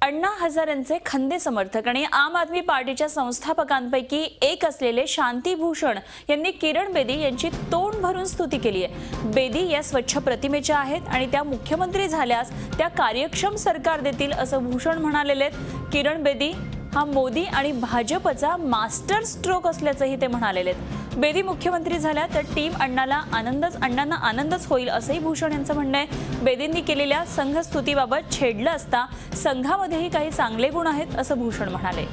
अण्णा हजारेंचे खंदे समर्थक आणि आम आदमी पार्टीच्या संस्थापकांपैकी एक असलेले शांती भूषण यांनी किरण बेदी यांची तोंड भरून स्तुती केली आहे। बेदी या स्वच्छ प्रतिमेच्या आहेत आणि त्या मुख्यमंत्री झाल्यास त्या कार्यक्षम सरकार देतील असं भूषण म्हणालेले आहेत। किरण बेदी हा मोदी आणि भाजपचा मास्टर स्ट्रोक असल्याचंही ते म्हणालेले आहेत। बेदी मुख्यमंत्री झाल्या तर टीम अण्णांना आनंदच होईल असंही भूषण यांचं म्हणणं आहे। बेदींनी केलेल्या संघ स्तुतीबाबत छेडलं असता संघामध्येही काही चांगले गुण आहेत असं भूषण म्हणाले।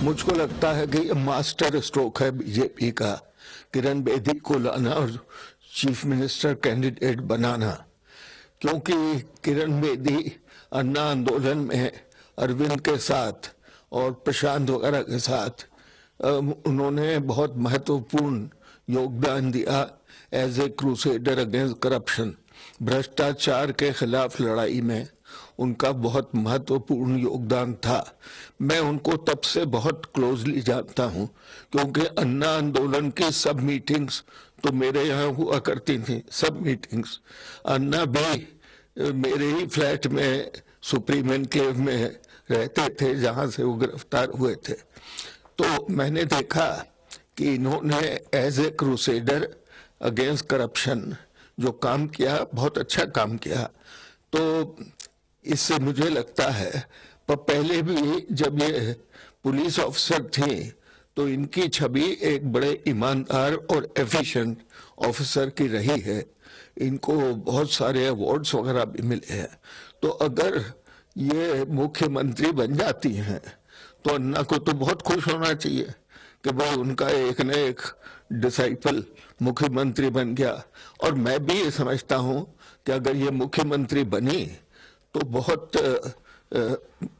मुझको लगता है कि मास्टर स्ट्रोक है बीजेपी का, किरण बेदी को लाना और चीफ मिनिस्टर कैंडिडेट बनाना, क्योंकि किरण बेदी अन्ना आंदोलन में अरविंद के साथ और प्रशांत वगैरह के साथ उन्होंने बहुत महत्वपूर्ण योगदान दिया as a crusader against corruption. भ्रष्टाचार के खिलाफ लड़ाई में उनका बहुत महत्वपूर्ण योगदान था। मैं उनको तब से बहुत क्लोजली जानता हूं, क्योंकि अन्ना आंदोलन की सब मीटिंग्स तो मेरे यहाँ हुआ करती थी। सब मीटिंग्स अन्ना भी मेरे ही फ्लैट में सुप्रीम एनक्लेव में रहते थे, जहां से वो गिरफ्तार हुए थे। तो मैंने देखा कि इन्होंने as a crusader against corruption जो काम किया, बहुत अच्छा काम किया। तो इससे मुझे लगता है, पर पहले भी जब ये पुलिस ऑफिसर थे तो इनकी छवि एक बड़े ईमानदार और एफिशिएंट ऑफिसर की रही है। इनको बहुत सारे अवार्ड्स वगैरह भी मिले हैं। तो अगर ये मुख्यमंत्री बन जाती हैं तो अन्ना को तो बहुत खुश होना चाहिए कि भाई उनका एक न एक डिसाइपल मुख्यमंत्री बन गया। और मैं भी ये समझता हूँ कि अगर ये मुख्यमंत्री बनी तो बहुत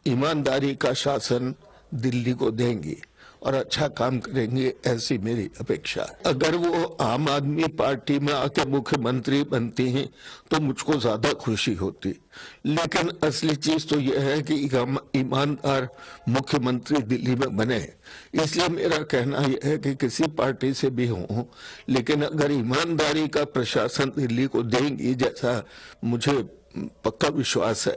ईमानदारी का शासन दिल्ली को देंगी और अच्छा काम करेंगे, ऐसी मेरी अपेक्षा। अगर वो आम आदमी पार्टी में आके मुख्यमंत्री बनती हैं तो मुझको ज्यादा खुशी होती, लेकिन असली चीज तो यह है कि ईमानदार मुख्यमंत्री दिल्ली में बने। इसलिए मेरा कहना यह है कि किसी पार्टी से भी हो, लेकिन अगर ईमानदारी का प्रशासन दिल्ली को देंगी, जैसा मुझे पक्का विश्वास है,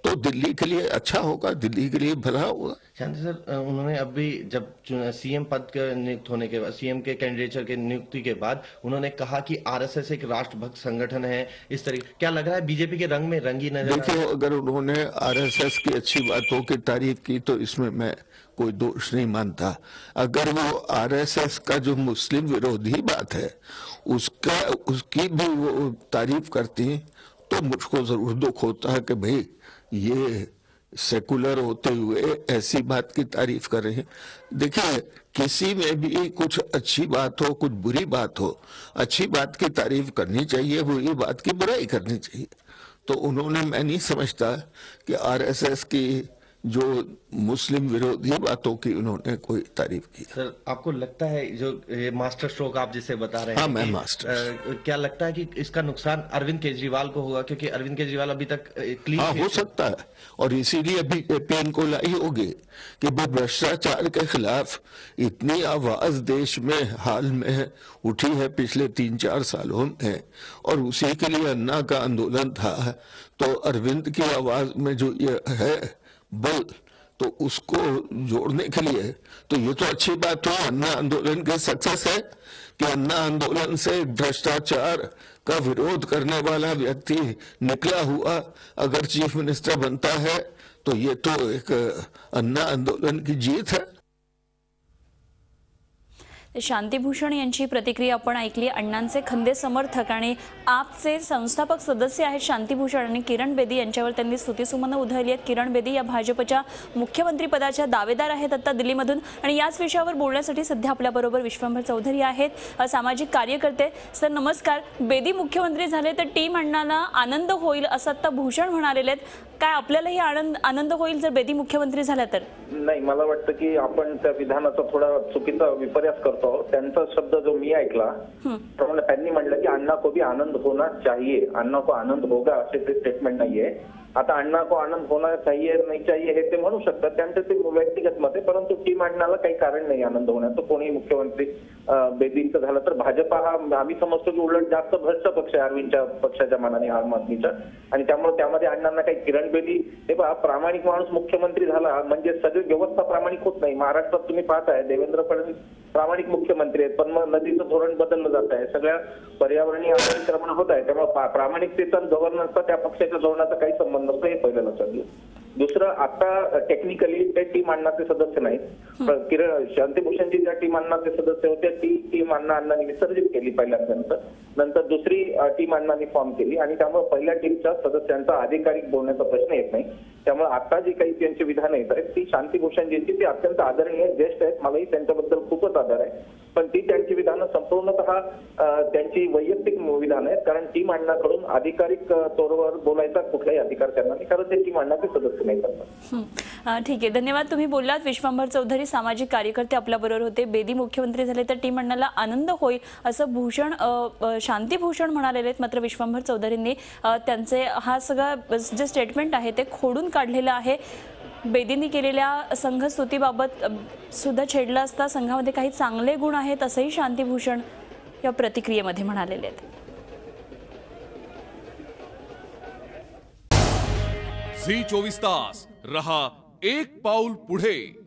तो दिल्ली के लिए अच्छा होगा, दिल्ली के लिए भला होगा। शांति सर, उन्होंने अभी जब सीएम पद के नियुक्त होने के बाद, सीएम के कैंडिडेचर के नियुक्ति के बाद उन्होंने कहा कि आरएसएस एक राष्ट्रभक्त संगठन है। इस तरीके क्या लग रहा है बीजेपी के रंग में रंगी नजर? देखिए, अगर उन्होंने आरएसएस की अच्छी बातों की तारीफ की तो इसमें मैं कोई दोष नहीं मानता। अगर वो आरएसएस का जो मुस्लिम विरोधी बात है उसकी भी वो तारीफ करती तो मुझको जरूर दुख होता है कि भाई ये सेकुलर होते हुए ऐसी बात की तारीफ कर रहे हैं। देखिए, किसी में भी कुछ अच्छी बात हो, कुछ बुरी बात हो, अच्छी बात की तारीफ करनी चाहिए, बुरी बात की बुराई करनी चाहिए। तो उन्होंने, मैं नहीं समझता कि आरएसएस की जो मुस्लिम विरोधी बातों की उन्होंने कोई तारीफ की। सर, आपको लगता है जो ये मास्टर स्ट्रोक आप जिसे बता रहे हैं? हाँ, मैं मास्टर। क्या लगता है कि इसका नुकसान अरविंद केजरीवाल को होगा, क्योंकि अरविंद केजरीवाल अभी तक क्लीन? हाँ, हो सकता है, और इसीलिए बीजेपी इनको लाई होगी कि वो भ्रष्टाचार के खिलाफ इतनी आवाज देश में हाल में उठी है पिछले 3-4 सालों में, और उसी के लिए अन्ना का आंदोलन था। तो अरविंद की आवाज में जो ये है बल, तो उसको जोड़ने के लिए तो ये तो अच्छी बात है। अन्ना आंदोलन की सक्सेस है कि अन्ना आंदोलन से भ्रष्टाचार का विरोध करने वाला व्यक्ति निकला हुआ अगर चीफ मिनिस्टर बनता है तो ये तो एक अन्ना आंदोलन की जीत है। शांती भूषण यांची प्रतिक्रिया आपण ऐकली। अण्णांचे खंदे समर्थक आणि आपचे संस्थापक सदस्य आहेत शांती भूषण आणि किरण बेदी यांच्यावर त्यांनी स्तुतिसुमनं उधळली आहेत। किरण बेदी या भाजपच्या मुख्यमंत्री पदाच्या दावेदार आहेत आता दिल्लीमधून, आणि याच विषयावर बोलण्यासाठी सध्या आपल्याबरोबर विश्वंभर चौधरी आहेत, सामाजिक कार्यकर्ते। सर नमस्कार। बेदी मुख्यमंत्री झाले तर टीम अण्णांना आनंद होईल असं आता भूषण म्हणालेले आहेत, काय आपल्यालाही आनंद होईल जर बेदी मुख्यमंत्री झाल्या तर? नाही, मला वाटतं की आपण त्या विधानाचा थोडा चुकीचा विपर्यास करतो। त्यांचा शब्द जो मी ऐकला त्यामुळे त्यांनी म्हटलं की अन्ना को भी आनंद होना चाहिए, अन्ना को आनंद होगा असे ते स्टेटमेंट नाहीये। आता अण्णा को आनंद होना चाहिए नहीं चाहिए हे ते म्हणू शकतात, त्यांचं ते व्यक्तिगत मत आहे. परंतु टीम अण्णाला काही कारण नाही आनंद होण्याचं. कोणीही मुख्यमंत्री बेदींचं झालं तर भाजपा हा आम्ही समजतो की उलट जास्त भ्रष्ट पक्ष आहे अरविंदच्या पक्षाच्या मानाने, आम आदमीच्या, आणि त्यामुळे त्यामध्ये अण्णांना काही किरण बेदी हे पहा प्रामाणिक माणूस मुख्यमंत्री झाला म्हणजे सगळी व्यवस्था प्रामाणिक होत नाही. महाराष्ट्रात तुम्ही पाहताय देवेंद्र फडणवीस प्रामाणिक मुख्यमंत्री आहेत, पण मग नदीचं धोरण बदललं जात आहे, सगळ्या पर्यावरणीय अतिक्रमण होत आहे. त्यामुळे प्रामाणिकतेचा गव्हर्नन्सचा त्या पक्षाच्या धोरणाचा काही संबंध नसतो, हे पहिलं लक्षात घ्या. दुसरं, आता टेक्निकली ते टीम अण्णाचे सदस्य नाहीत. किरण शांतीभूषणजी ज्या टीम अण्णाचे सदस्य होते ती टीम अण्णांनी विसर्जित केली पहिल्यांदा, नंतर दुसरी टीम अण्णांनी फॉर्म केली आणि त्यामुळे पहिल्या टीमच्या सदस्यांचा अधिकारिक बोलण्याचा प्रश्न येत नाही. त्यामुळे आता जी काही त्यांची विधानं येत आहेत ती शांतीभूषणजींची ती अत्यंत आदरणीय ज्येष्ठ आहेत, मलाही त्यांच्याबद्दल खूपच आदर आहे, पण ती त्यांची विधानं संपूर्णतः त्यांची वैयक्तिक विधानं आहेत. कारण टीम अण्णाकडून अधिकारिक तौरवर बोलायचा कुठलाही अधिकार त्यांना नाही, कारण ते टीम अण्णाचे सदस्य नाही करतात. ठीक आहे, धन्यवाद. तुम्ही बोललात. विश्वंभर चौधरी सामाजिक कार्यकर्ते आपल्याबरोबर होते. बेदी मुख्यमंत्री झाले तर टीम अण्णाला आनंद होईल असं शांतीभूषण म्हणालेले आहेत. मात्र विश्वंभर चौधरींनी त्यांचे हा सगळा जे स्टेटमेंट आहे ते खोडून काढलेलं आहे. बेदींनी केलेल्या संघस्तुतीबाबत सुद्धा छेडलं असता संघामध्ये काही चांगले गुण आहेत असंही शांतीभूषण या प्रतिक्रियेमध्ये म्हणालेले आहेत. झी 24 तास रहा एक पाऊल पुढे.